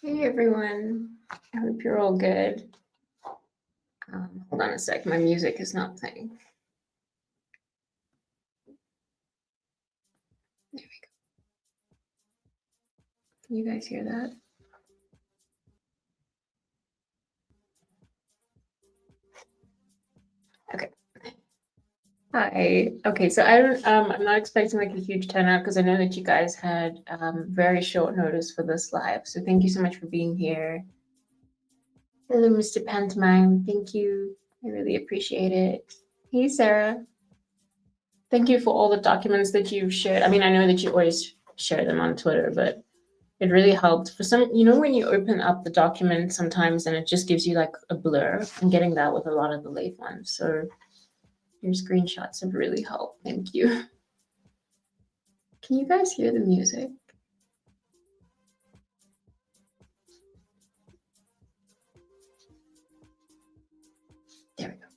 Hey everyone, I hope you're all good. Hold on a sec, my music is not playing. There we go. Can you guys hear that? Okay. Hi. Okay, so I'm not expecting like a huge turnout because I know that you guys had very short notice for this live. So thank you so much for being here. Hello, Mr. Pantomime. Thank you. I really appreciate it. Hey, Sarah. Thank you for all the documents that you've shared. I mean, I know that you always share them on Twitter, but it really helped. For some, when you open up the document sometimes and it just gives you like a blur. I'm getting that with a lot of the late ones. So your screenshots have really helped. Thank you. Can you guys hear the music? There we go.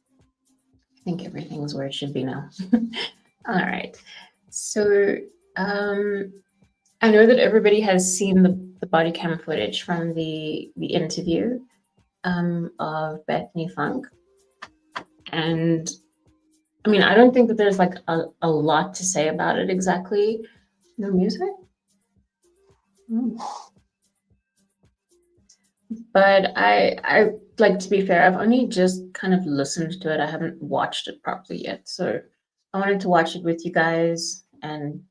I think everything's where it should be now. All right. So I know that everybody has seen the body cam footage from the interview of Bethany Funke. And I mean, I don't think that there's like a lot to say about it exactly. No music? But I like, to be fair, I've only just kind of listened to it. I haven't watched it properly yet. So I wanted to watch it with you guys and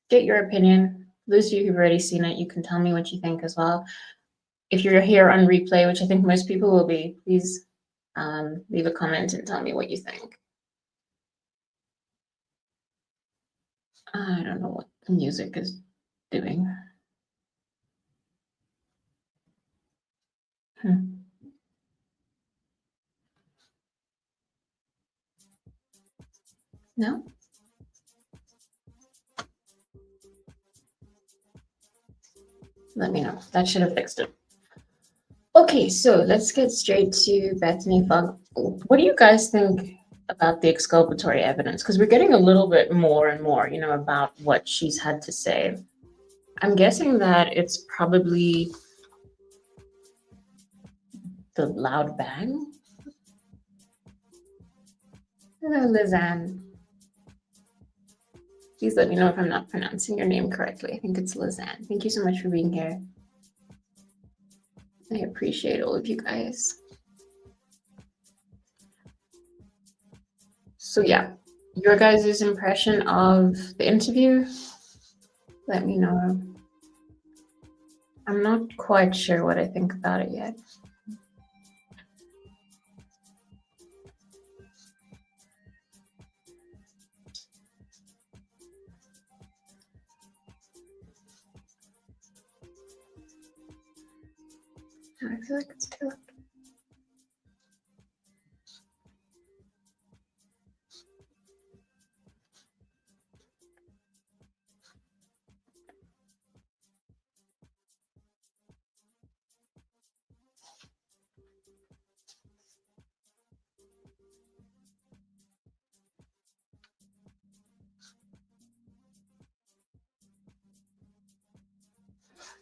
get your opinion. Those of you who've already seen it, you can tell me what you think as well. If you're here on replay, which I think most people will be, please leave a comment and tell me what you think. I don't know what the music is doing. No? Let me know. That should have fixed it. Okay, so let's get straight to Bethany Funke. What do you guys think about the exculpatory evidence? Because we're getting a little bit more and more, about what she's had to say. I'm guessing that it's probably the loud bang. Hello, Lizanne. Please let me know if I'm not pronouncing your name correctly. I think it's Lizanne. Thank you so much for being here. I appreciate all of you guys. So yeah, your guys' impression of the interview, let me know. I'm not quite sure what I think about it yet. I feel like it's too loud.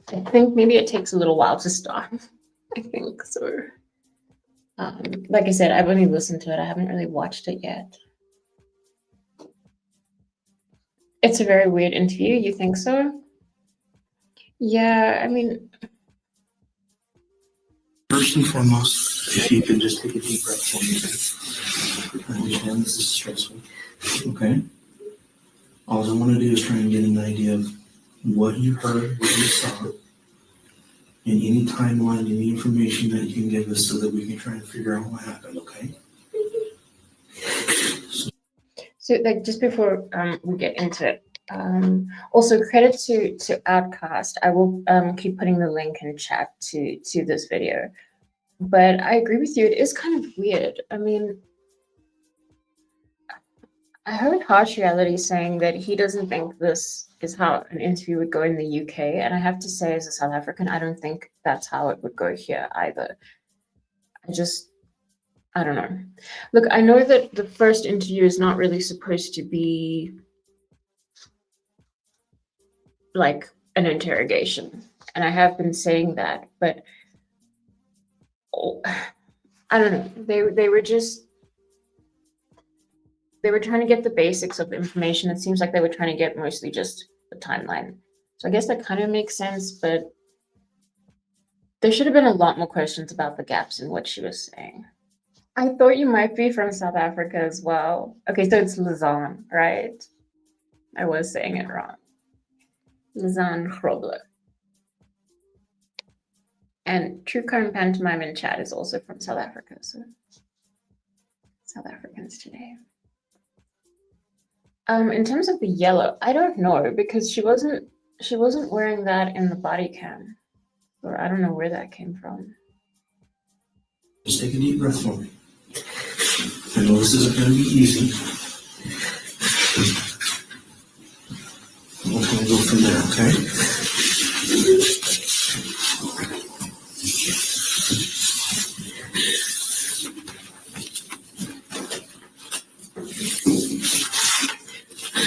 I think maybe it takes a little while to start. I think so. Like I said, I've only listened to it. I haven't really watched it yet. It's a very weird interview. You think so? Yeah, I mean, first and foremost, if you can just take a deep breath for me. I understand this is stressful. Okay? All I want to do is try and get an idea of what you heard, what you saw, and any timeline, any information that you can give us so that we can try and figure out what happened, okay? So, like, just before we get into it, also credit to Outcast. I will keep putting the link in chat to this video. But I agree with you. It is kind of weird. I mean, I heard Harsh Reality saying that he doesn't think this is how an interview would go in the UK. And I have to say, as a South African, I don't think that's how it would go here either. I don't know. Look, I know that the first interview is not really supposed to be like an interrogation. And I have been saying that, but I don't know. They were trying to get the basics of the information. It seems like they were trying to get mostly just the timeline. So I guess that kind of makes sense, but there should have been a lot more questions about the gaps in what she was saying. I thought you might be from South Africa as well. Okay, so it's Lizanne, right? I was saying it wrong. Lizanne Grobler. And True Crime Pantomime in chat is also from South Africa, so South Africans today. In terms of the yellow, I don't know because she wasn't wearing that in the body cam, or I don't know where that came from. Just take a deep breath for me. I know this isn't going to be easy. We're going to go from there, okay?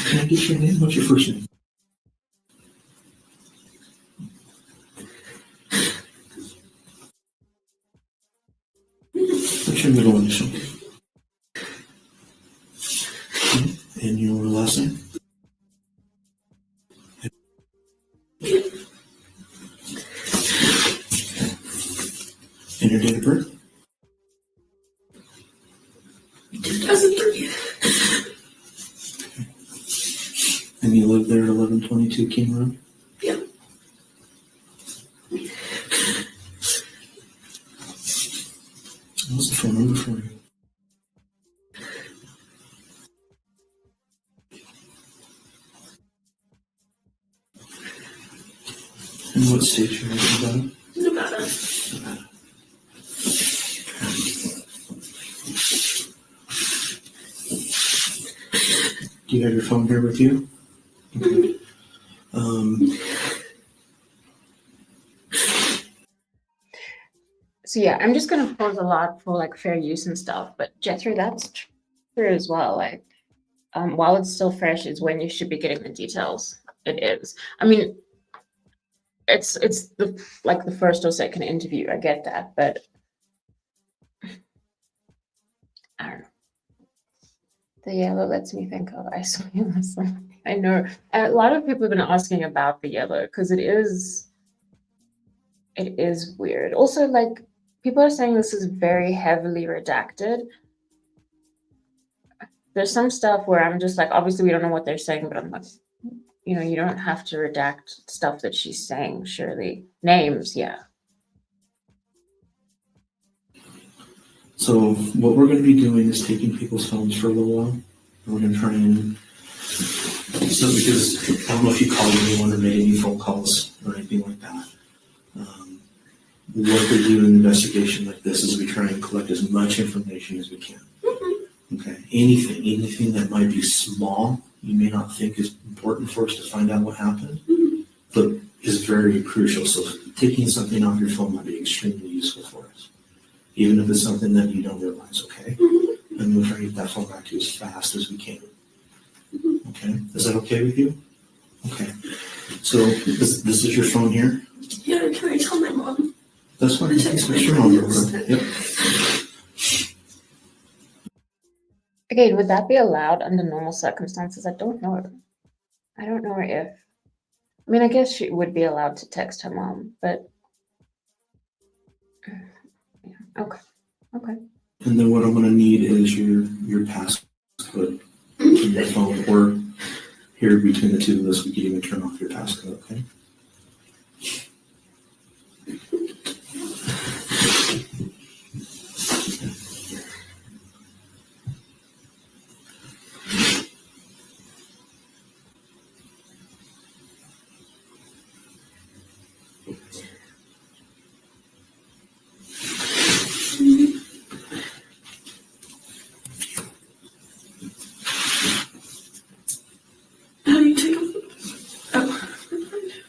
Can I get your name? What's your first name? What's your middle initial? And your last name? And your date of birth? 2003. And you live there at 1122 King Road? Yeah. What's the phone number for you? And what state you're in, Nevada? Nevada. Nevada. Do you have your phone here with you? Okay. So yeah, I'm just gonna pause a lot for like fair use and stuff, but Jethro, that's true as well. Like, while it's still fresh is when you should be getting the details. It is. I mean, it's the like the first or second interview. I get that, but I don't know. The yellow lets me think of I saw you last night. I know a lot of people have been asking about the yellow because it is weird. Also, like people are saying this is very heavily redacted. There's some stuff where I'm just like, obviously we don't know what they're saying, but I'm like, you know, you don't have to redact stuff that she's saying, surely. Names, yeah. So what we're going to be doing is taking people's phones for a little while. And we're going to try and, so because I don't know if you called anyone or made any phone calls or anything like that. What we do in an investigation like this is we try and collect as much information as we can. Okay, anything that might be small, you may not think is important for us to find out what happened, but is very crucial. So taking something off your phone might be extremely useful for us, even if it's something that you don't realize, okay? And we'll try to get that phone back to you as fast as we can. Okay, is that okay with you? Okay, so this is your phone here? Yeah, can I tell my mom? That's fine, that's your mom. Yep. Again, would that be allowed under normal circumstances? I don't know. I don't know if. I mean, I guess she would be allowed to text her mom, but yeah. Okay. And then what I'm going to need is your passcode. from your phone, or here between the two of us, we could even turn off your passcode, okay? How do you take off? Oh.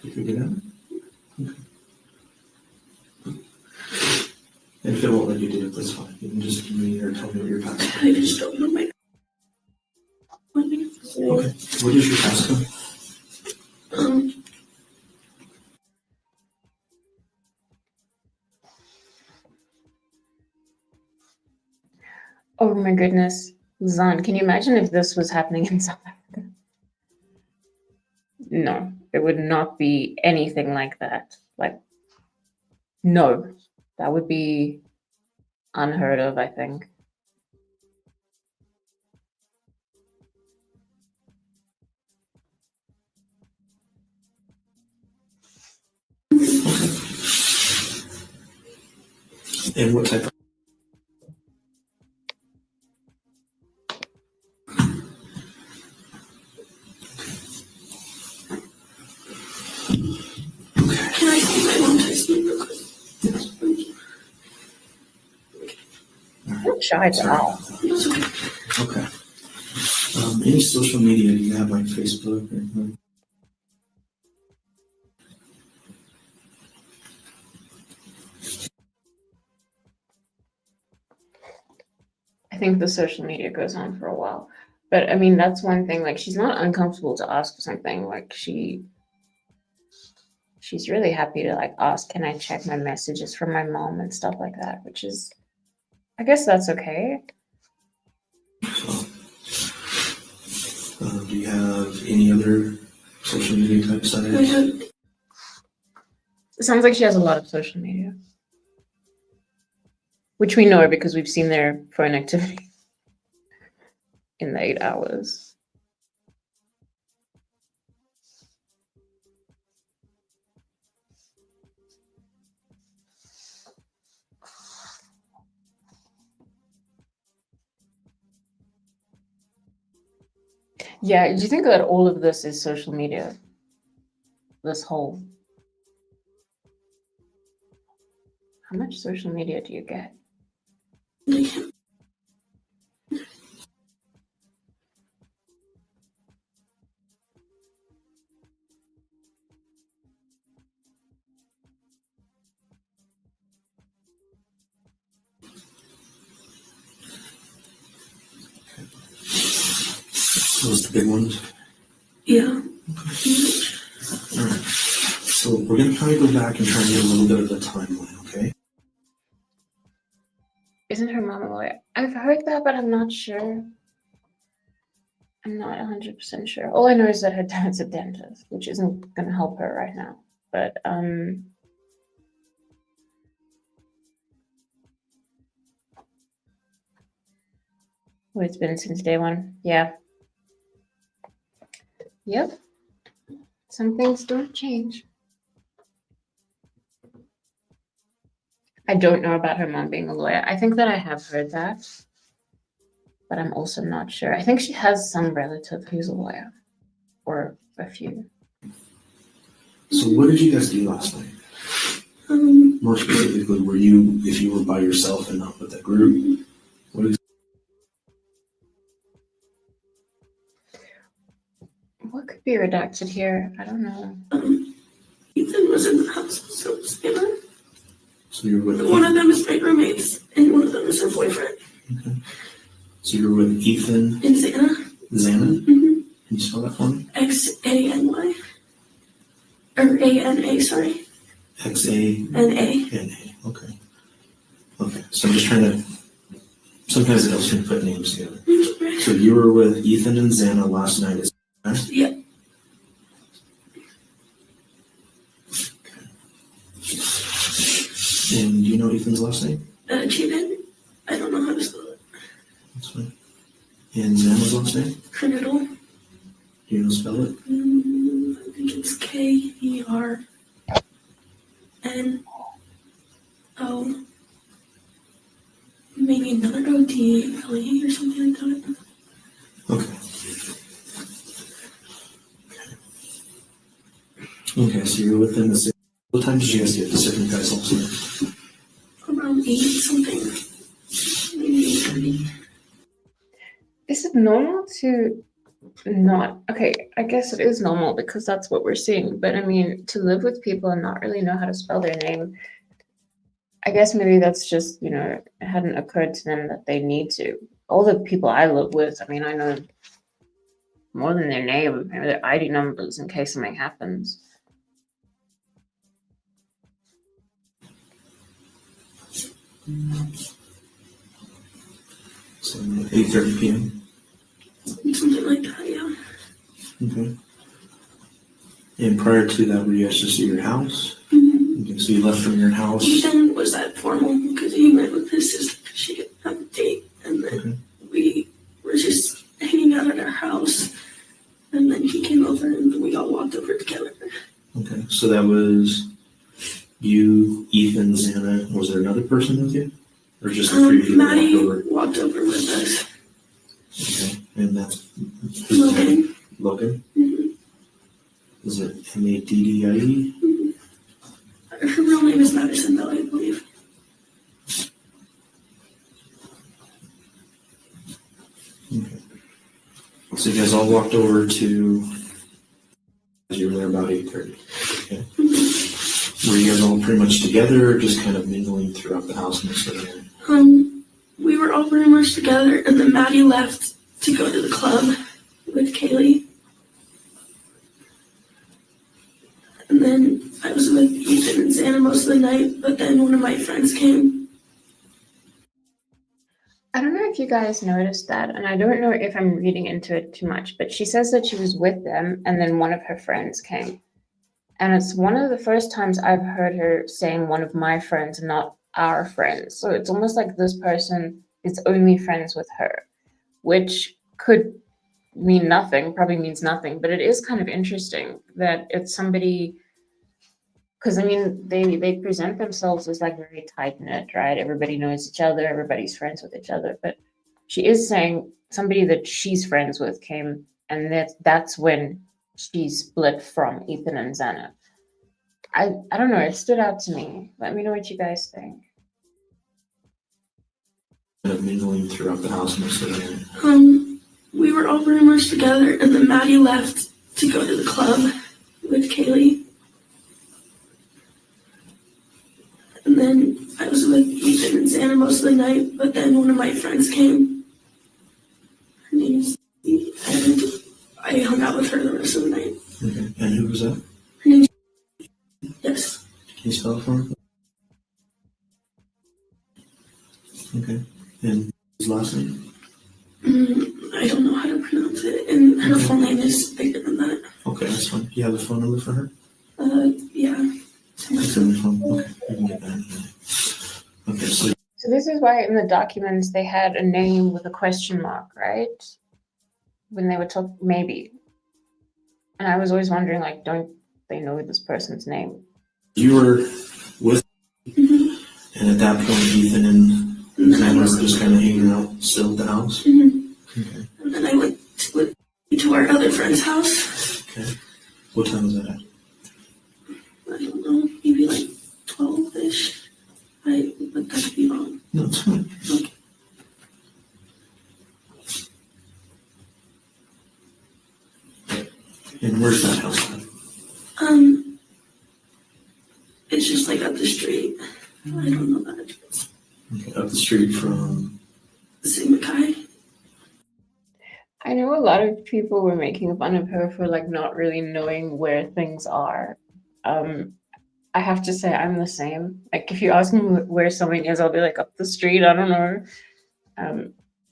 You figured it out? Okay. And if it won't let you do it, that's fine. You can just give me or tell me what your passcode I is. just don't know my. Okay. What is your passcode? Oh my goodness. Zan, can you imagine if this was happening in South Africa? No, it would not be anything like that. Like, no, that would be unheard of, I think. And what type of Can I see my mom text me real quick? I'm shy to Sorry about ask. that. That's okay. Okay. Any social media do you have, like Facebook or anything? I think the social media goes on for a while. But I mean, that's one thing. Like, she's not uncomfortable to ask for something. Like, she's really happy to like ask, can I check my messages from my mom and stuff like that, which is, I guess that's okay. Do you have any other social media type I sites? have. It sounds like she has a lot of social media, which we know because we've seen their phone activity in the 8 hours. Yeah, do you think that all of this is social media? This whole. How much social media do you get? Those the big ones? Yeah. All right. So we're going to try to go back and try and get a little bit of the timeline, okay? Isn't her mom a lawyer? I've heard that, but I'm not sure. I'm not 100% sure. All I know is that her dad's a dentist, which isn't going to help her right now. But well, it's been since day one. Yeah. Yep. Some things don't change. I don't know about her mom being a lawyer. I think that I have heard that, but I'm also not sure. I think she has some relative who's a lawyer, or a few. So what did you guys do last night? More specifically, if you were by yourself and not with a group, What could be redacted here? I don't know. Ethan was in the house, so was Anna. So you're with One of them is my roommates, and one of them is her boyfriend. Okay. So you're with Ethan And Xana. Xana? Mm-hmm. Can you spell that for me? Xany. Or ANA, sorry. Xana. NA. Okay. Okay. So I'm just trying to. Sometimes it helps me put names together. So you were with Ethan and Xana last night. Yeah. And do you know Ethan's last name? Cheapen. I don't know how to spell it. That's fine. And Xana's last name? Kernodle. Do you know how to spell it? I think it's KernO. Maybe another ODLE or something like that. Okay. Okay, so you're within the same. What time did you guys get to second guys also? Around 8 something. Maybe 8:30. Is it normal to not? Okay, I guess it is normal because that's what we're seeing. But I mean, to live with people and not really know how to spell their name, I guess maybe that's just, it hadn't occurred to them that they need to. All the people I live with, I mean, I know more than their name, maybe their ID numbers in case something happens. So 8:30 p.m. Something like that, yeah. Okay. And prior to that, were you guys just at your house? Mm-hmm. Okay, so you left from your house. Ethan was that formal because he went with his sister because she didn't have a date, and then we were just hanging out at our house, and then he came over and we all walked over together. Okay, so that was you, Ethan, Xana. Was there another person with you? Or just the three of you that Maddie walked over? walked over with us. Okay, and that's Logan. Logan? Mm-hmm. Is it Maddie? Mm-hmm. Her real name is Madison, though, I believe. Okay. So you guys all walked over to. You were there about 8:30. Okay. Were you guys all pretty much together, or just kind of mingling throughout the house most of the day? We were all pretty much together, and then Maddie left to go to the club with Kaylee. And then I was with Ethan and Xana most of the night, but then one of my friends came. I don't know if you guys noticed that, and I don't know if I'm reading into it too much, but she says that she was with them, and then one of her friends came. And it's one of the first times I've heard her saying one of my friends, not our friends. So it's almost like this person is only friends with her, which could mean nothing, probably means nothing, but it is kind of interesting that it's somebody, because I mean, they present themselves as like very tight-knit, right? Everybody knows each other, everybody's friends with each other, but she is saying somebody that she's friends with came, and that's when she split from Ethan and Xana. I don't know, it stood out to me. Let me know what you guys think. Kind of mingling throughout the house most of the day. We were all pretty much together, and then Maddie left to go to the club with Kaylee. And then I was with Ethan and Xana most of the night, but then one of my friends came. Her name's Steve, and I hung out with her the rest of the night. Okay, and who was that? Her name's Yes. Can you spell it for me? Okay, and his last name? I don't know how to pronounce it, and her full name is bigger than that. Okay, that's fine. Do you have a phone number for her? Yeah. It's in the phone. Okay, we can get that. Okay, so this is why in the documents they had a name with a question mark, right? When they were talking, maybe. And I was always wondering, like, don't they know this person's name? you were with, and at that point, Ethan and Xana were just kind of hanging out still at the house? Okay. And then I went to our other friend's house. Okay. What time was that at? I don't know, maybe like 12-ish. But that could be wrong. No, it's fine. Okay. And where's that house at? It's just like up the street. I don't know that address. Okay, up the street from. Sigma Chi. I know a lot of people were making fun of her for like not really knowing where things are. I have to say I'm the same. Like if you ask me where something is, I'll be like up the street. I don't know.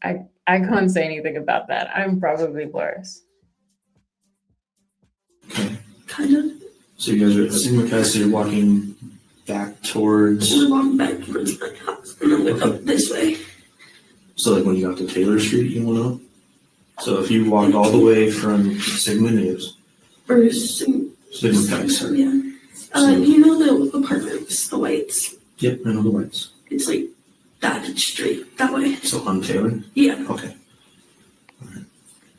I can't say anything about that. I'm probably worse. Okay. Kind of. So you guys are at Sigma Chi, so you're walking back towards. We're walking back towards my house, and then we went up this way. So like when you got to Taylor Street, you went up? So if you walked all the way from Sigma News, Or Sigma Guys, sorry. yeah. You know the apartments, the whites? Yep, I know the whites. It's like that straight that way. So on Taylor? Yeah. Okay. All right.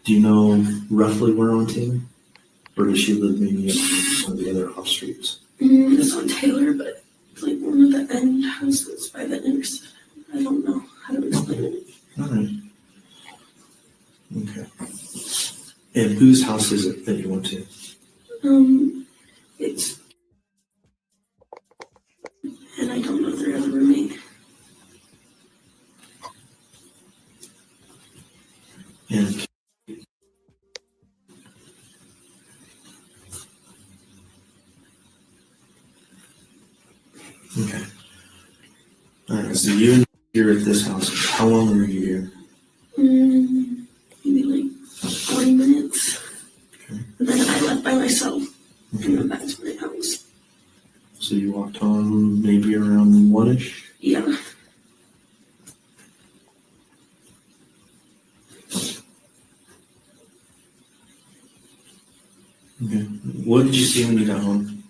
Do you know roughly where on Taylor? Or does she live maybe at one of the other off streets? It's on Taylor, but it's like one of the end houses by the intersection. I don't know how to explain it. All right. Okay. And whose house is it that you went to? It's, and I don't know their other roommate. And okay. All right. So you're at this house. How long were you here? Maybe like 40 minutes. Okay. And then I left by myself Okay. and went back to my house. So you walked home maybe around 1-ish? Yeah. Okay. What did you see when you got home?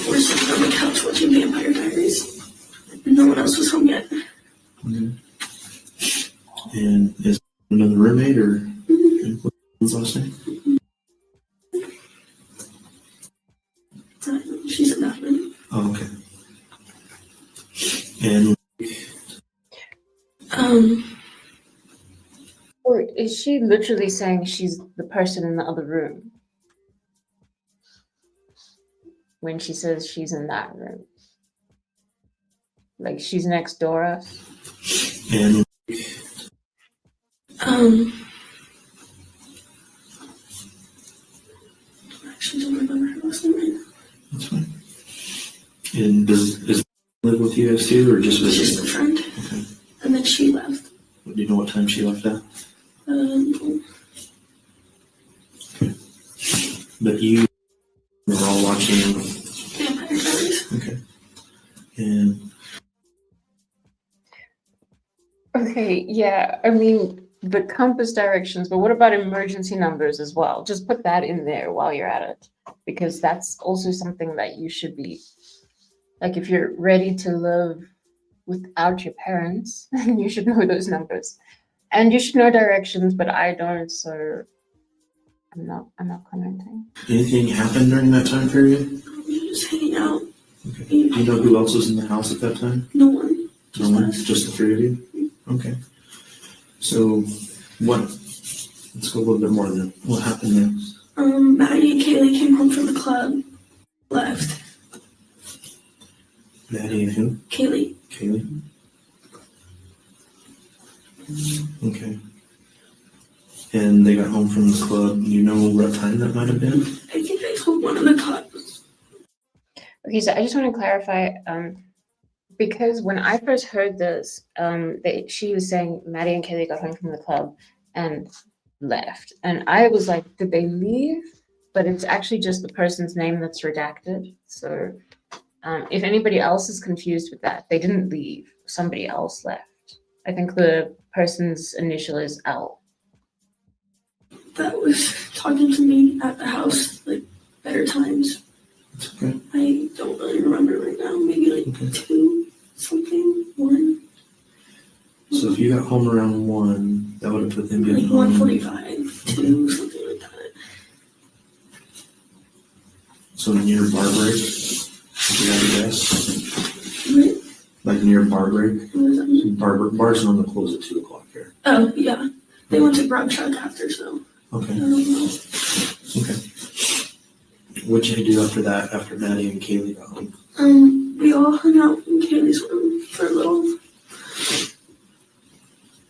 We're sitting on the couch watching Vampire Diaries. No one else was home yet. Okay. And is another roommate or what's his last name? She's in that room. Oh, okay. And Or is she literally saying she's the person in the other room when she says she's in that room? Like she's next door us? and I actually don't remember her last name right now. that's fine. And does live with you guys too, or just She's visit? just a friend. Okay. And then she left. Do you know what time she left at? But you were all watching. Vampire Diaries. Okay. And Okay, yeah. I mean, the compass directions, but what about emergency numbers as well? Just put that in there while you're at it, because that's also something that you should be, like, if you're ready to live without your parents, you should know those numbers. And you should know directions, but I don't, so I'm not commenting. anything happened during that time period? We were just hanging out. Okay. Do you know who else was in the house at that time? No one. No one? Just the three of you? Okay. So let's go a little bit more then. What happened next? Maddie and Kaylee came home from the club. Left. Maddie and who? Kaylee. Kaylee? Okay. And they got home from the club. You know what time that might have been? I think I told one of the cops. Okay, so I just want to clarify, because when I first heard this, she was saying Maddie and Kaylee got home from the club and left. And I was like, did they leave? But it's actually just the person's name that's redacted. So if anybody else is confused with that, they didn't leave. Somebody else left. I think the person's initial is L. That was talking to me at the house, like, better times. It's okay. I don't really remember right now. Maybe like Okay. 2 something, 1. So if you got home around 1, that would have put them Like getting home. 1:45, 2, something like that. So near bar break? If you had to guess. Right? Like near bar break? What does that mean? Bars normally close at 2 o'clock here. Oh, yeah. They went to Grub Truck after, so I Okay. don't know. Okay. What'd you do after that, after Maddie and Kaylee got home? We all hung out in Kaylee's room for a little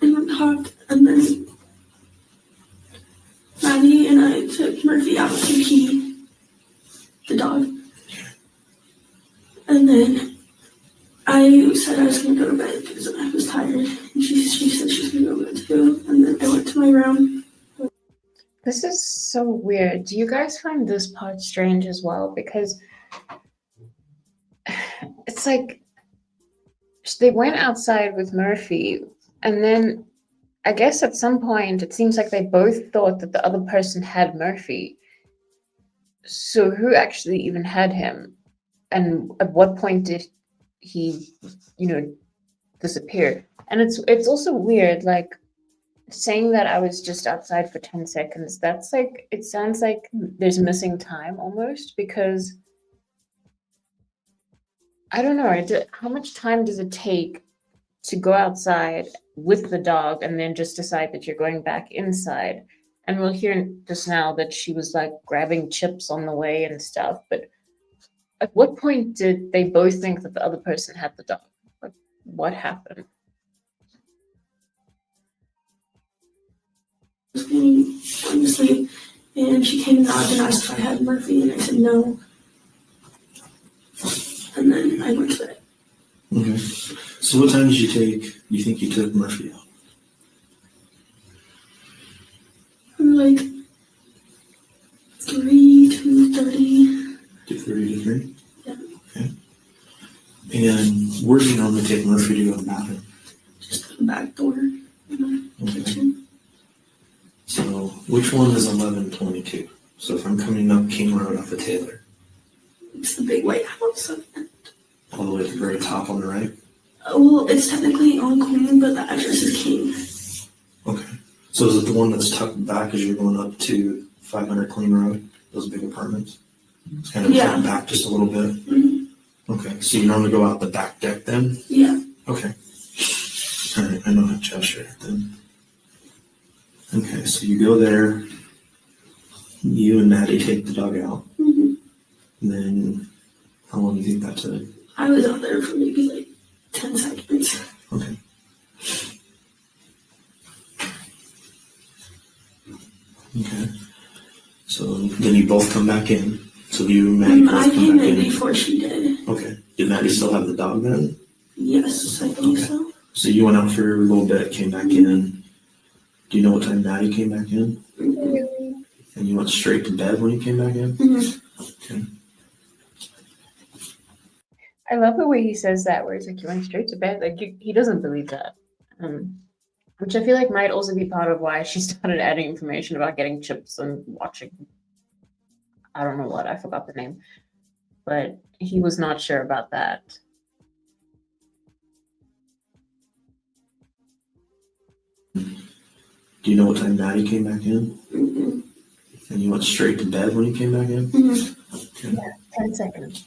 and talked, and then Maddie and I took Murphy out to pee, the dog. And then I said I was gonna go to bed because I was tired, and she said she's gonna go to bed too. And then I went to my room. This is so weird. Do you guys find this part strange as well? Because it's like they went outside with Murphy, and then I guess at some point it seems like they both thought that the other person had Murphy. So who actually even had him? And at what point did he, disappear? And it's also weird, like saying that I was just outside for 10 seconds. That's like, it sounds like there's missing time almost, because I don't know, how much time does it take to go outside with the dog and then just decide that you're going back inside? And we'll hear just now that she was like grabbing chips on the way and stuff. But at what point did they both think that the other person had the dog? Like, what happened? Honestly, and she came out and asked if I had Murphy, and I said no. And then I went to bed. Okay. So what time did you think you took Murphy out? Like 2:30. 2:30 to 3? Yeah. Okay. And where do you normally take Murphy to go to the bathroom? Just the back door in the kitchen. So which one is 1122? So if I'm coming up King Road off of Taylor. It's the big white house. All the way to the very top on the right? Well, it's technically on Queen, but the address is King. Okay. So is it the one that's tucked back as you're going up to 500 Clean Road? Those big apartments? It's kind of tucked back just a little bit? Mm-hmm. Okay. So you normally go out the back deck then? Yeah. Okay. All right. I know how to gesture it then. Okay. So you go there. You and Maddie take the dog out. Mm-hmm. And then how long do you think that took? I was out there for maybe like 10 seconds. Okay. Okay. So then you both come back in. So you and Maddie both I come came back in in. before she did. Okay. Did Maddie still have the dog then? Yes, I think Okay. so. So you went out for a little bit, came back in. Do you know what time Maddie came back in? Mm-hmm. And you went straight to bed when you came back in? Mm-hmm. Okay. I love the way he says that, where he's like, you went straight to bed. Like, he doesn't believe that. Which I feel like might also be part of why she started adding information about getting chips and watching. I don't know what, I forgot the name. But he was not sure about that. Do you know what time Maddie came back in? Mm-hmm. And you went straight to bed when you came back in? Mm-hmm. Okay. Yeah, 10 seconds.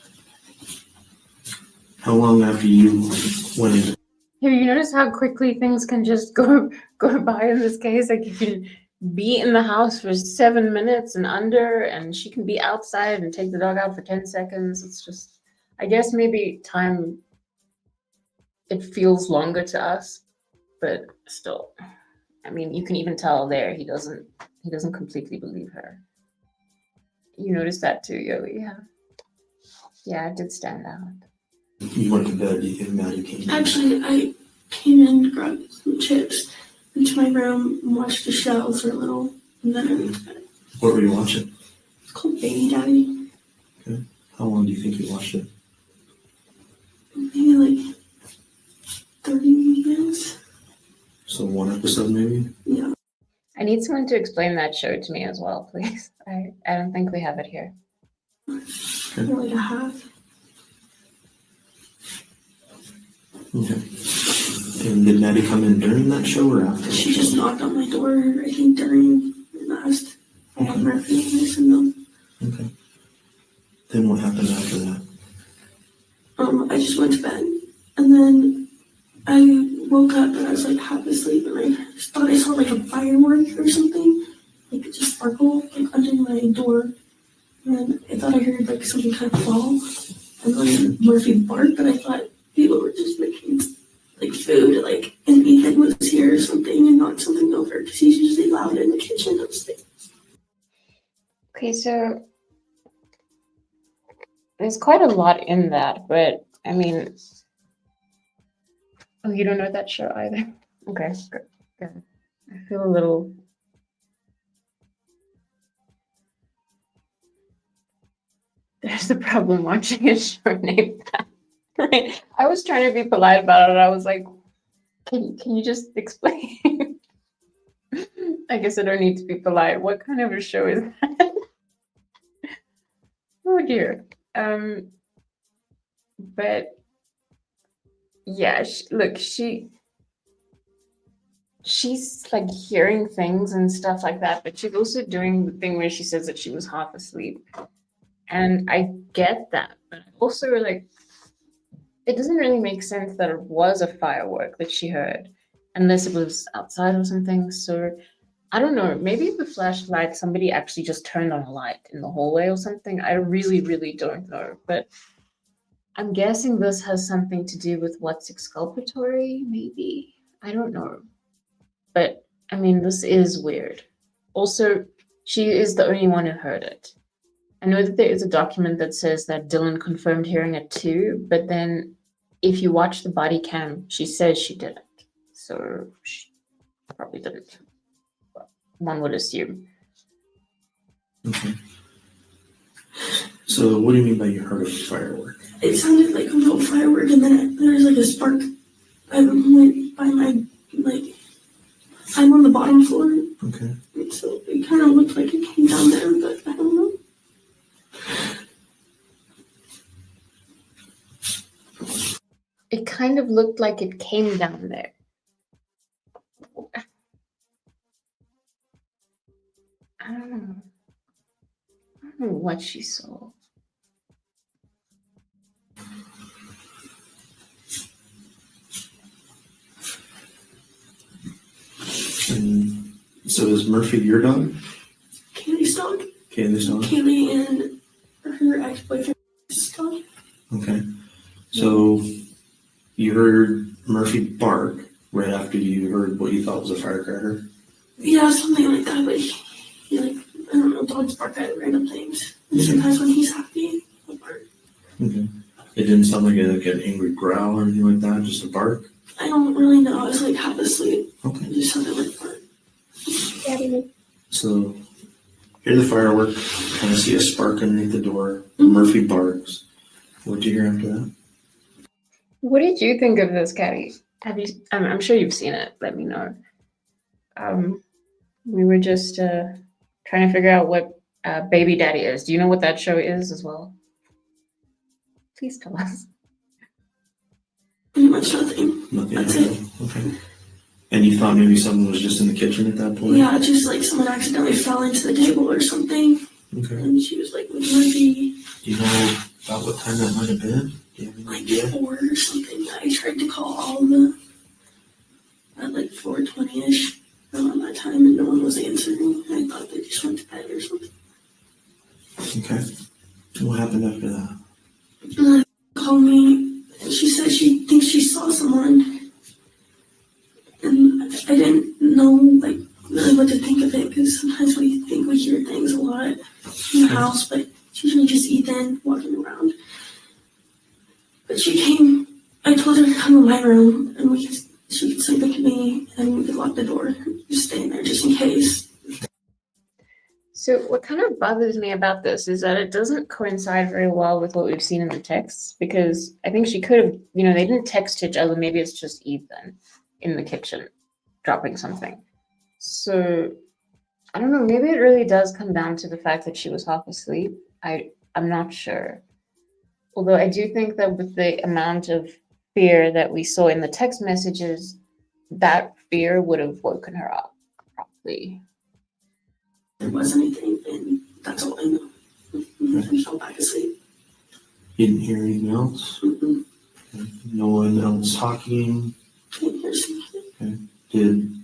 How long after you went in? Have you noticed how quickly things can just go by in this case? Like, you can be in the house for 7 minutes and under, and she can be outside and take the dog out for 10 seconds. It's just, I guess maybe time, it feels longer to us, but still, I mean, you can even tell there he doesn't completely believe her. You noticed that too, Yogi? Yeah, it did stand out. You went to bed, do you think Maddie came in? Actually, I came in, grabbed some chips into my room, and watched the show for a little, and then I went to bed. What were you watching? It's called Baby Daddy. Okay. How long do you think you watched it? Maybe like 30 minutes. So one episode maybe? Yeah. I need someone to explain that show to me as well, please. I don't think we have it here. Okay. Or like a half. Okay. And did Maddie come in during that show or after? She just knocked on my door, I think, during and asked if I had Murphy, and I said no. Okay. Then what happened after that? I just went to bed, and then I woke up and I was like half asleep, and I just thought I saw like a firework or something, like it just sparkled like under my door, and I thought I heard like something kind of fall, and then Murphy barked, but I thought people were just making like food, like, and Ethan was here or something and knocked something over because he's usually loud in the kitchen upstairs. Okay, so there's quite a lot in that, but I mean, oh, you don't know that show either? Okay, good. I feel a little. There's the problem watching a show named that. Right. I was trying to be polite about it. I was like, can you just explain? I guess I don't need to be polite. What kind of a show is that? Oh dear. But yeah, look, she's like hearing things and stuff like that, but she's also doing the thing where she says that she was half asleep. And I get that, but also like it doesn't really make sense that it was a firework that she heard, unless it was outside or something. So I don't know, maybe the flashlight, somebody actually just turned on a light in the hallway or something. I really, really don't know. But I'm guessing this has something to do with what's exculpatory, maybe. I don't know. But I mean, this is weird. Also, she is the only one who heard it. I know that there is a document that says that Dylan confirmed hearing it too, but then if you watch the body cam, she says she didn't. So she probably didn't. One would assume. Okay. So what do you mean by you heard a firework? It sounded like a little firework, and then there was like a spark. I went by my, like, I'm on the bottom floor. Okay. So it kind of looked like it came down there, but I don't know. It kind of looked like it came down there. I don't know. I don't know what she saw. And so is Murphy your dog? Kaylee's dog. Kaylee's dog? Kaylee and her ex-boyfriend's dog. Okay. So you heard Murphy bark right after you heard what you thought was a firecracker? Yeah, something like that, but he like, I don't know, dogs bark at random things. And sometimes when he's happy, he'll bark. Okay. It didn't sound like an angry growl or anything like that, just a bark? I don't really know. I was like half asleep. Okay. It just sounded like bark. So, hear the firework, kind of see a spark underneath the door. Murphy barks. What'd you hear after that? What did you think of this, Caddy? Have you? I'm sure you've seen it. Let me know. We were just trying to figure out what Baby Daddy is. Do you know what that show is as well? Please tell us. Pretty much nothing. Nothing. That's it. Okay. And you thought maybe someone was just in the kitchen at that point? Yeah, just like someone accidentally fell into the table or something. Okay. And she was like, with Murphy. Do you know about what time that might have been? Do you have any Like idea? 4 or something. I tried to call all of them at like 4:20ish around that time, and no one was answering. I thought they just went to bed or something. Okay. And what happened after that? And then called me, and she said she thinks she saw someone, and I didn't know like really what to think of it, because sometimes we think we hear things a lot in the house, but it's usually just Ethan walking around. But she came. I told her to come in my room, and she could sleep with me, and we could lock the door, just stay in there just in case. So what kind of bothers me about this is that it doesn't coincide very well with what we've seen in the texts, because I think she could have, they didn't text each other. Maybe it's just Ethan in the kitchen dropping something. So I don't know. Maybe it really does come down to the fact that she was half asleep. I'm not sure. Although I do think that with the amount of fear that we saw in the text messages, that fear would have woken her up probably. There wasn't anything, and that's all I know. I fell back asleep. You didn't hear anything else? Mm-hmm. No one else talking? Didn't hear something. Okay. Did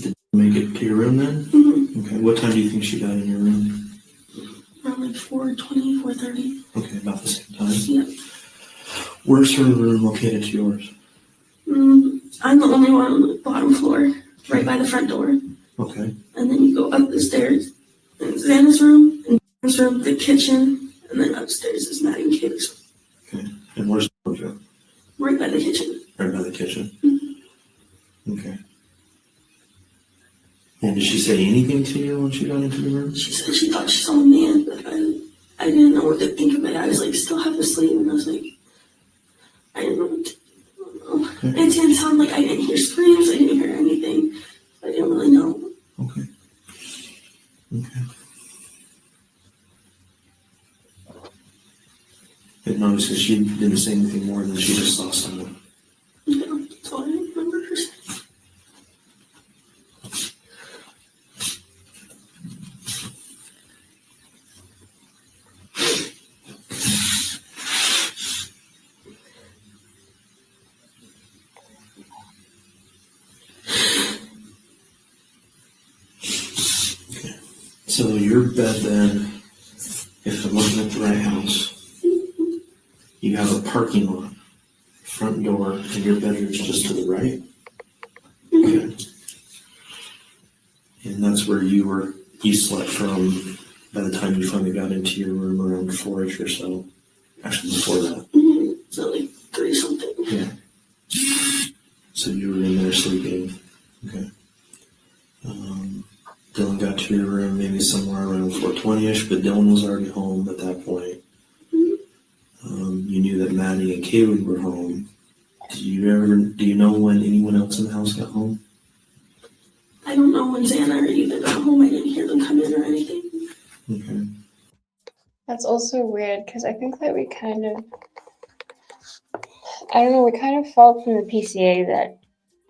you make it to your room then? Mm-hmm. Okay. What time do you think she got in your room? Around like 4:20, 4:30. Okay, about the same time. Yeah. Where's her room located to yours? I'm the only one on the bottom floor, right by the front door. Okay. And then you go up the stairs, and Xana's room, and Xana's room, the kitchen, and then upstairs is Maddie and Kaylee's. Okay. And where's Mojo? Right by the kitchen. Right by the kitchen. Mm-hmm. Okay. And did she say anything to you when she got into the room? She said she thought she saw a man, but I I didn't know what to think of it. I was like still half asleep, and I was like, I didn't know what to know. It didn't sound like I didn't hear screams, I didn't hear anything. I didn't really know. Okay. Okay. It noticed that she didn't say anything more than she just saw someone. Yeah, that's all I remember her saying. So your bed then, if I'm looking at the right house, you have a parking lot, front door, and your bedroom's just to the right? Okay. And that's where you slept from by the time you finally got into your room around 4-ish or so. Actually, before that. So like 3 something. Yeah. So you were in there sleeping. Okay. Dylan got to your room maybe somewhere around 4:20-ish, but Dylan was already home at that point. You knew that Maddie and Kaylee were home. Do you know when anyone else in the house got home? I don't know when Xana or Ethan got home. I didn't hear them come in or anything. Okay. That's also weird because I think that we kind of felt from the PCA that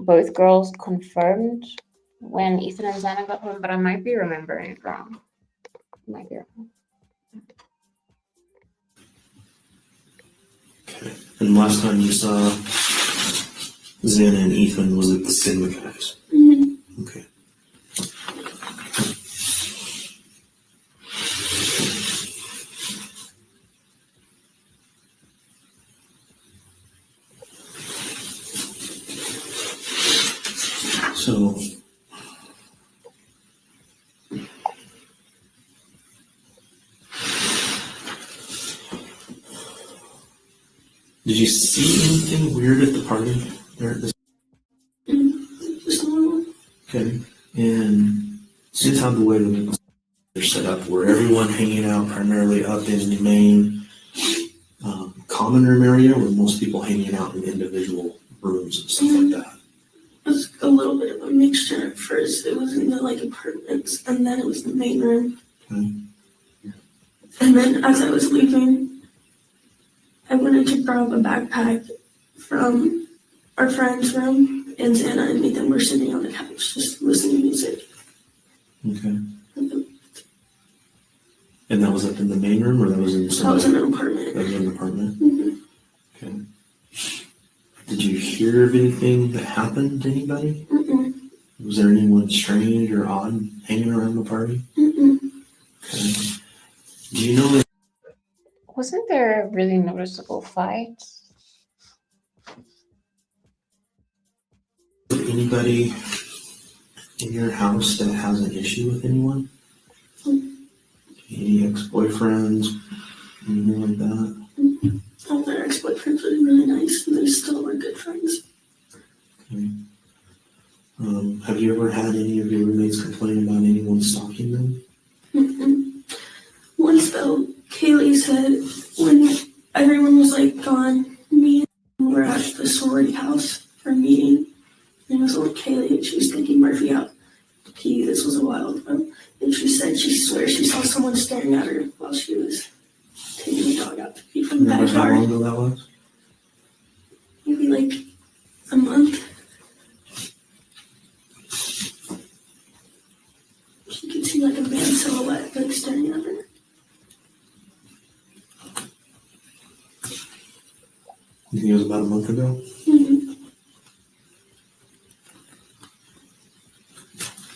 both girls confirmed when Ethan and Xana got home, but I might be remembering it wrong. Might be wrong. Okay. And last time you saw Xana and Ethan was at the Sigma guys. Okay. So did you see anything weird at the party there at this? Just normal. Okay. And since how the way that they're set up, were everyone hanging out primarily up in the main common room area, or were most people hanging out in individual rooms and stuff like that? It was a little bit of a mixture at first. It was in the like apartments, and then it was the main room. Okay. And then as I was leaving, I wanted to grab a backpack from our friend's room, and Xana and Ethan were sitting on the couch just listening to music. Okay. And that was up in the main room, or that was in That was in an apartment. That was in an apartment? Okay. Did you hear of anything that happened to anybody? Was there anyone strange or odd hanging around the party? Okay. Do you know that Wasn't there a really noticeable fight? anybody in your house that has an issue with anyone? Any ex-boyfriends? Anything like that? All their ex-boyfriends were really nice, and they still were good friends. Okay. Have you ever had any of your roommates complain about anyone stalking them? Once though, Kaylee said when everyone was like gone, me and we were at the sorority house for a meeting, and it was only Kaylee, and she was taking Murphy out. This was a while ago, and she said she swears she saw someone staring at her while she was taking the dog out to pee from the Remember how long backyard. ago that was? Maybe like a month. She could see like a man's silhouette like staring at her. You think it was about a month ago?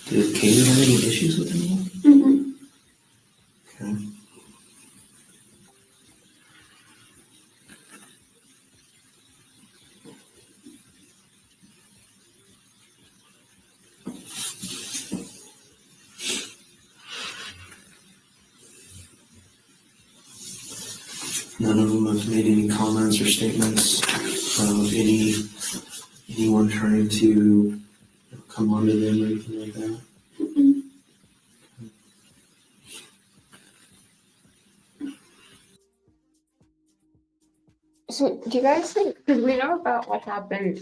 Did Kaylee have any issues with anyone? Okay. None of them have made any comments or statements of anyone trying to come onto them or anything like that. So do you guys think, because we know about what happened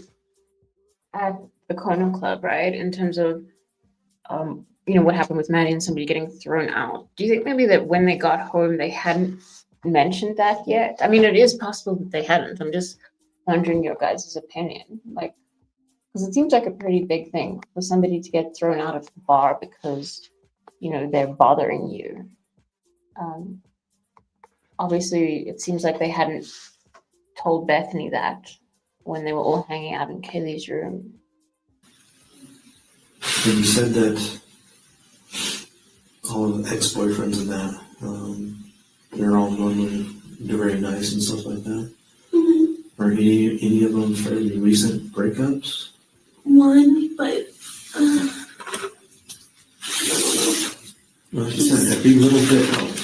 at the Kona Club, right? In terms of, what happened with Maddie and somebody getting thrown out. Do you think maybe that when they got home, they hadn't mentioned that yet? I mean, it is possible that they hadn't. I'm just wondering your guys' opinion. Like, because it seems like a pretty big thing for somebody to get thrown out of the bar because, they're bothering you. Obviously, it seems like they hadn't told Bethany that when they were all hanging out in Kaylee's room. And you said that all the ex-boyfriends and that, they're all normally very nice and stuff like that. Mm-hmm. Are any of them fairly recent breakups? One, but Well, just every little bit helps.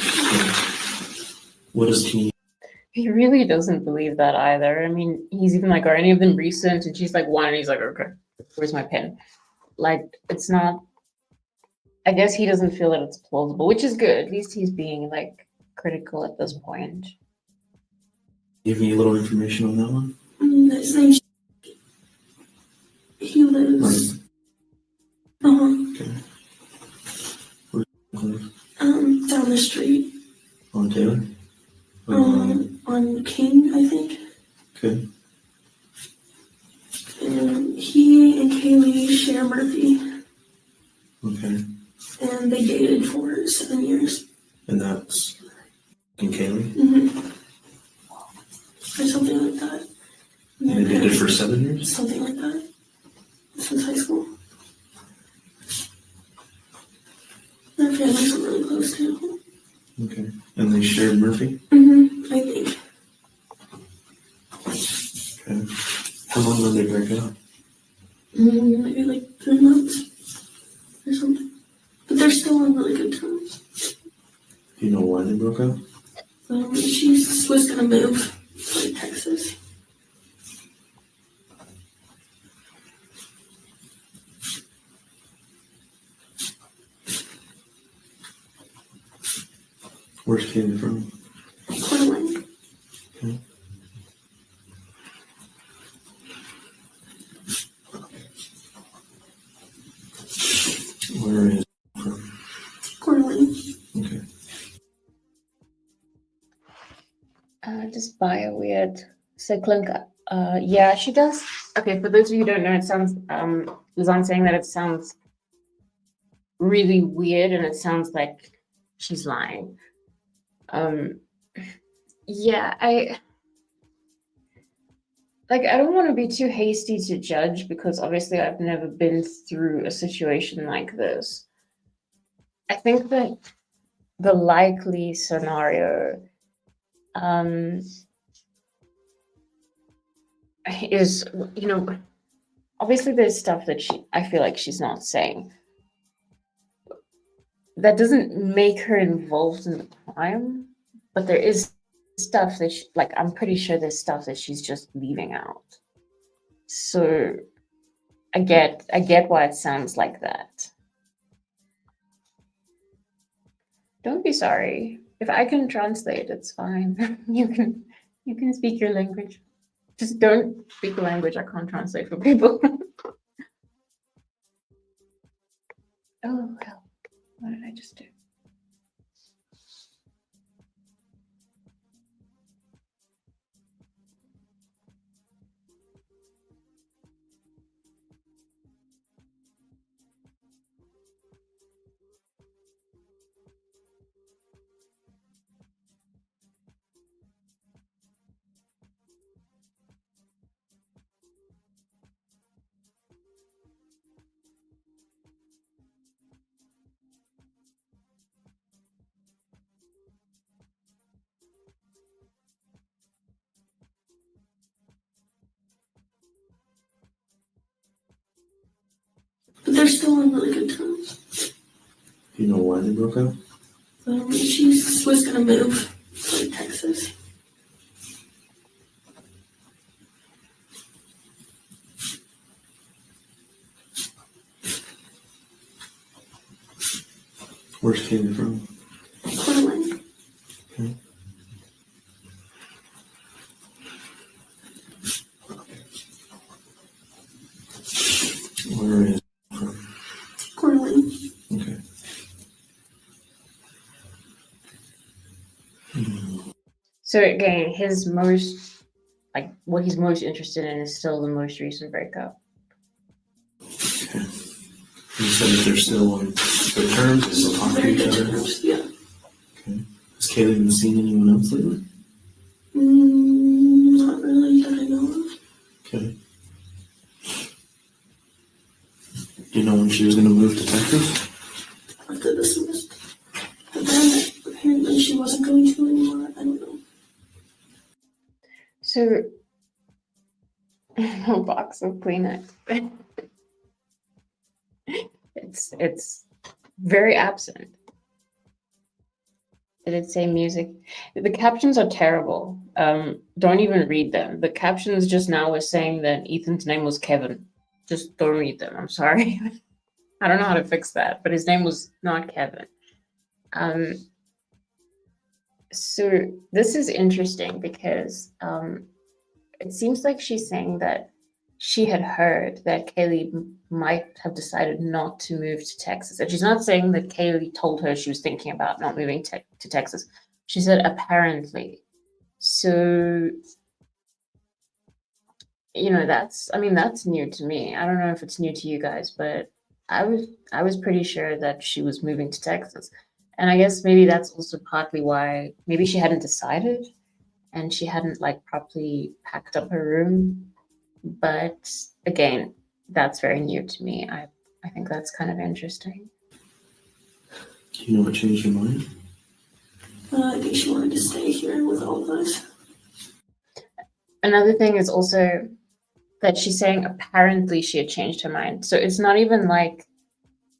What does teen? He really doesn't believe that either. I mean, he's even like, are any of them recent? And she's like, one, and he's like, okay, where's my pen? Like, it's not, I guess he doesn't feel that it's plausible, which is good. At least he's being like critical at this point. Give me a little information on that one. his name's he lives Okay. Where's down the street. on Taylor? On King, I think. Okay. And he and Kaylee share Murphy, Okay. and they dated for 7 years. And that's in Kaylee? Mm-hmm. Or something like that. And they dated for 7 years? Something like that. Since high school. Their families are really close too. Okay. And they shared Murphy? Mm-hmm. I think. Okay. How long did they break up? Maybe like 3 months or something. But they're still on really good terms. Do you know why they broke up? She was gonna move to Texas. Where's Kaylee from? Coeur d'Alene. Okay. Where is it from? Coeur d'Alene. Okay. Just bio weird. So Klinka, yeah, she does. Okay, for those of you who don't know, it sounds, Lizanne saying that it sounds really weird and it sounds like she's lying. Yeah, I don't want to be too hasty to judge because obviously I've never been through a situation like this. I think that the likely scenario is, obviously there's stuff that I feel like she's not saying. That doesn't make her involved in the crime, but there is stuff that I'm pretty sure there's stuff that she's just leaving out. So I get why it sounds like that. Don't be sorry. If I can translate, it's fine. You can speak your language. Just don't speak a language I can't translate for people. Oh hell. What did I just do? But they're still on really good terms. Do you know why they broke up? She was gonna move to Texas. Where's Kaylee from? Coeur d'Alene. Okay. Where is he from? Cornwall. Okay. So again, his most, like, what he's most interested in is still the most recent breakup. Okay. You said that they're still on good terms, they still talk to Very each good other. terms, yeah. Okay. Has Kaylee been seeing anyone else lately? Not really that I know of. Okay. Do you know when she was going to move to Texas? After this semester. But then apparently she wasn't going to anymore. I don't know. So, a box of Kleenex. It's very absent. Did it say music? The captions are terrible. Don't even read them. The captions just now were saying that Ethan's name was Kevin. Just don't read them. I'm sorry. I don't know how to fix that, but his name was not Kevin. So this is interesting because it seems like she's saying that she had heard that Kaylee might have decided not to move to Texas. And she's not saying that Kaylee told her she was thinking about not moving to Texas. She said apparently. So, that's new to me. I don't know if it's new to you guys, but I was pretty sure that she was moving to Texas. And I guess maybe that's also partly why maybe she hadn't decided and she hadn't like properly packed up her room. But again, that's very new to me. I think that's kind of interesting. Do you know what changed your mind? I think she wanted to stay here with all of us. Another thing is also that she's saying apparently she had changed her mind. So it's not even like,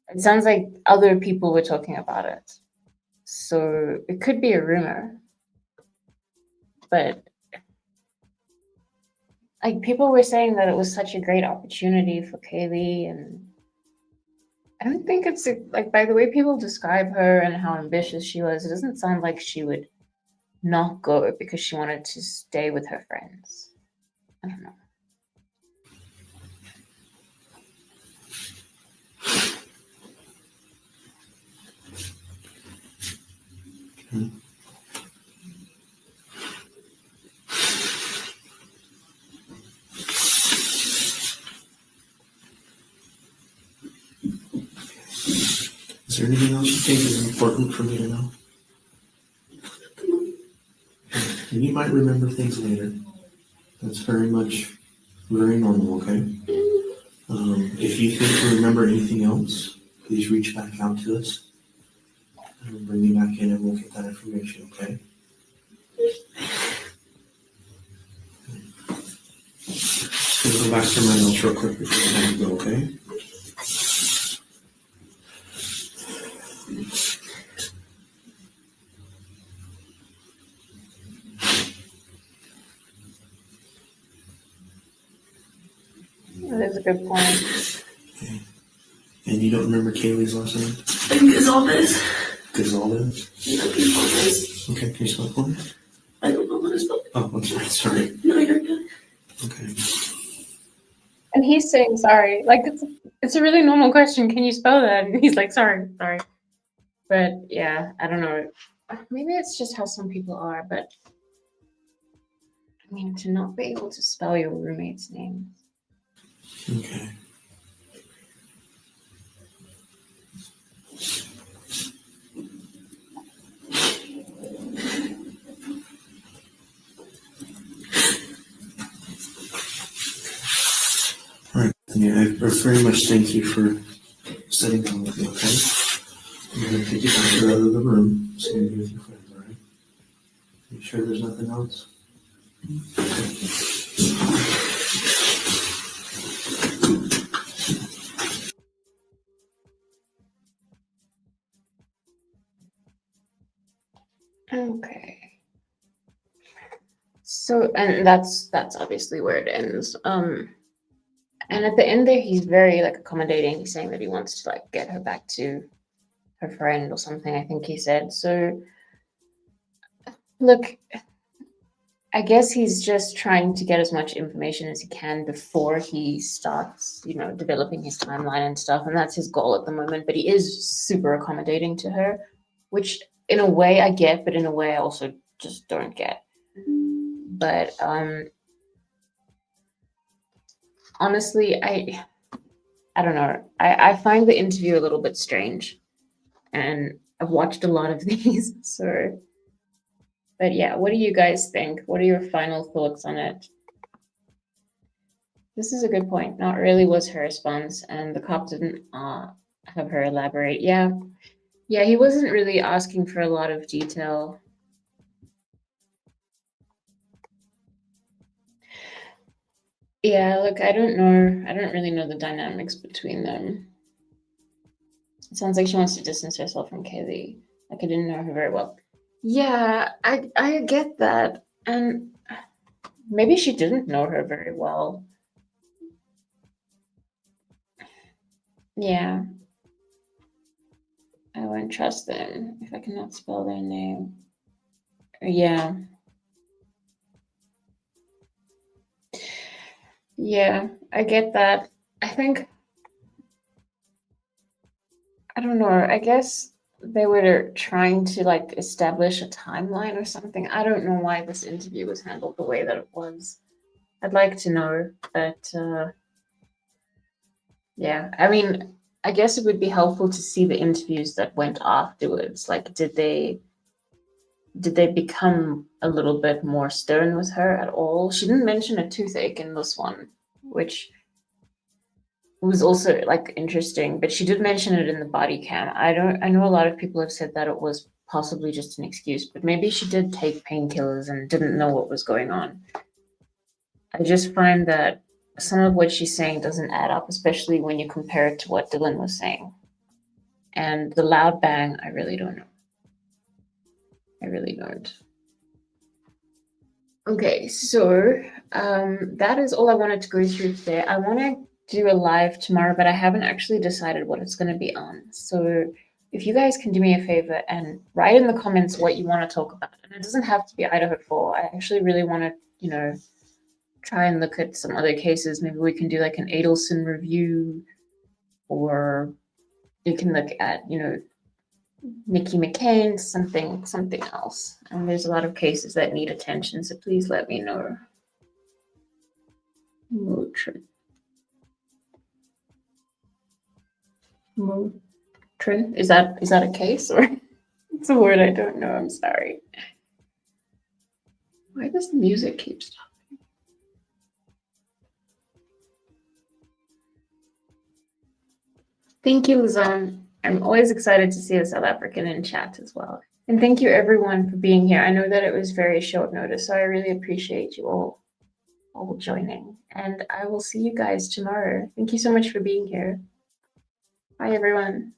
it sounds like other people were talking about it. So it could be a rumor. But like people were saying that it was such a great opportunity for Kaylee, and I don't think it's like by the way people describe her and how ambitious she was, it doesn't sound like she would not go because she wanted to stay with her friends. I don't know. Okay. Is there anything else you think is important for me to know? And you might remember things later. That's very normal, okay? If you think you remember anything else, please reach back out to us and bring me back in and we'll get that information, okay? Just gonna go back to my notes real quick before I have to go, okay? That's a good point. Okay. And you don't remember Kaylee's last name? I think it's all this. Gonzalez? Yeah, it's all this. Okay, can you spell it for me? I don't know how to spell it. Oh, I'm sorry. No, you're good. Okay. And he's saying sorry. Like it's a really normal question. Can you spell that? And he's like, sorry. But yeah, I don't know. Maybe it's just how some people are, but I mean to not be able to spell your roommate's name. Okay. All right, Bethany, I very much thank you for sitting down with me, okay? I'm going to take you back to the other room, so you can be with your friends, all right? You sure there's nothing else? Okay. So, and that's obviously where it ends. And at the end there, he's very like accommodating. He's saying that he wants to like get her back to her friend or something, I think he said. So, look, I guess he's just trying to get as much information as he can before he starts, developing his timeline and stuff. And that's his goal at the moment. But he is super accommodating to her, which in a way I get, but in a way I also just don't get. But honestly, I don't know. I find the interview a little bit strange. And I've watched a lot of these, so. But yeah, what do you guys think? What are your final thoughts on it? This is a good point. Not really was her response, and the cop didn't have her elaborate. Yeah, he wasn't really asking for a lot of detail. Yeah, look, I don't know. I don't really know the dynamics between them. It sounds like she wants to distance herself from Kaylee. Like I didn't know her very well. Yeah, I get that. And maybe she didn't know her very well. Yeah. I won't trust them if I cannot spell their name. Yeah. Yeah, I get that. I think, I don't know, I guess they were trying to like establish a timeline or something. I don't know why this interview was handled the way that it was. I'd like to know, but yeah, I mean, I guess it would be helpful to see the interviews that went afterwards. Like, did they become a little bit more stern with her at all? She didn't mention a toothache in this one, which was also like interesting, but she did mention it in the body cam. I know a lot of people have said that it was possibly just an excuse, but maybe she did take painkillers and didn't know what was going on. I just find that some of what she's saying doesn't add up, especially when you compare it to what Dylan was saying. And the loud bang, I really don't know. I really don't. Okay, so that is all I wanted to go through today. I want to do a live tomorrow, but I haven't actually decided what it's going to be on. So if you guys can do me a favor and write in the comments what you want to talk about, and it doesn't have to be Idaho 4. I actually really want to, try and look at some other cases. Maybe we can do like an Adelson review, or you can look at, Nikki McCain, something else. And there's a lot of cases that need attention, so please let me know. Motrin. Is that a case, or it's a word I don't know? I'm sorry. Why does the music keep stopping? Thank you, Luzon. I'm always excited to see a South African in chat as well. And thank you everyone for being here. I know that it was very short notice, so I really appreciate you all joining. And I will see you guys tomorrow. Thank you so much for being here. Bye, everyone.